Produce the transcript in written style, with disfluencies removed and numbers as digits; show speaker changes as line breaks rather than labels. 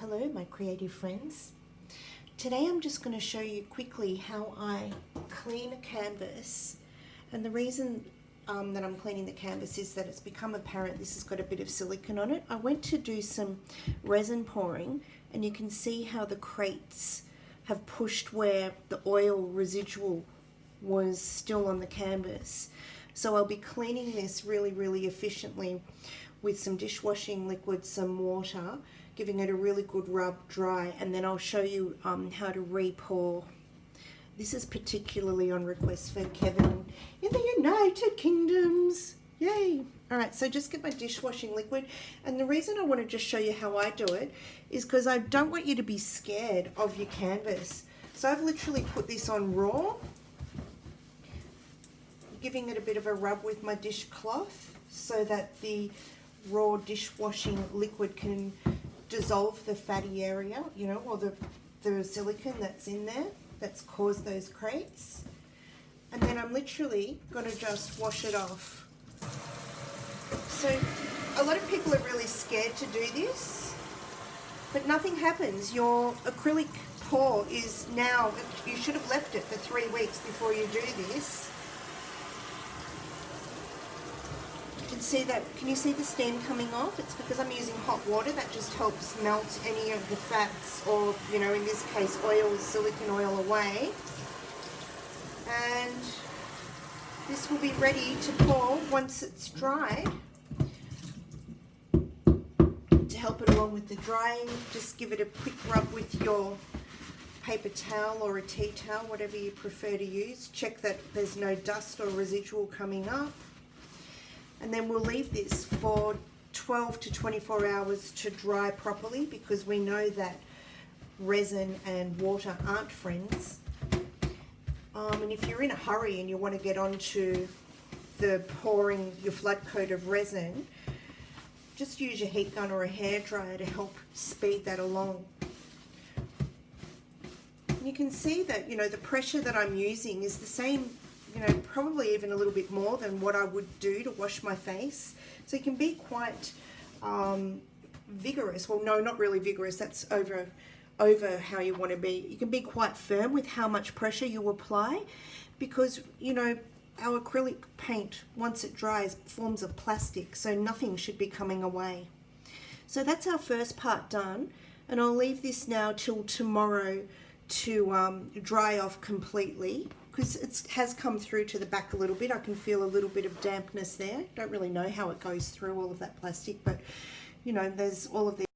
Hello my creative friends. Today I'm just going to show you quickly how I clean a canvas, and the reason that I'm cleaning the canvas is that it's become apparent this has got a bit of silicone on it. I went to do some resin pouring and you can see how the crates have pushed where the oil residual was still on the canvas. So I'll be cleaning this really efficiently with some dishwashing liquid, some water, giving it a really good rub dry, and then I'll show you how to re-pour. This is particularly on request for Kevin in the United Kingdoms. Yay! Alright, so just get my dishwashing liquid, and the reason I want to just show you how I do it is because I don't want you to be scared of your canvas. So I've literally put this on raw, giving it a bit of a rub with my dishcloth so that the raw dishwashing liquid can dissolve the fatty area, you know, or the silicone that's in there that's caused those crates. And then I'm literally going to just wash it off. So a lot of people are really scared to do this, but nothing happens. Your acrylic pour is now, you should have left it for 3 weeks before you do this. See that? Can you see the steam coming off? It's because I'm using hot water. That just helps melt any of the fats, or, you know, in this case oil, silicone oil, away. And this will be ready to pour once it's dried. To help it along with the drying, just give it a quick rub with your paper towel or a tea towel, whatever you prefer to use. Check that there's no dust or residual coming up. And then we'll leave this for 12 to 24 hours to dry properly, because we know that resin and water aren't friends. And if you're in a hurry and you want to get onto the pouring your flood coat of resin, just use your heat gun or a hairdryer to help speed that along. And you can see that, you know, the pressure that I'm using is the same, you know, probably even a little bit more than what I would do to wash my face. So you can be quite vigorous. Well, no, not really vigorous. That's over how you want to be. You can be quite firm with how much pressure you apply, because, you know, our acrylic paint, once it dries, forms a plastic, so nothing should be coming away. So that's our first part done, and I'll leave this now till tomorrow to dry off completely, because it has come through to the back a little bit. I can feel a little bit of dampness there. Don't really know how it goes through all of that plastic, but you know, there's all of the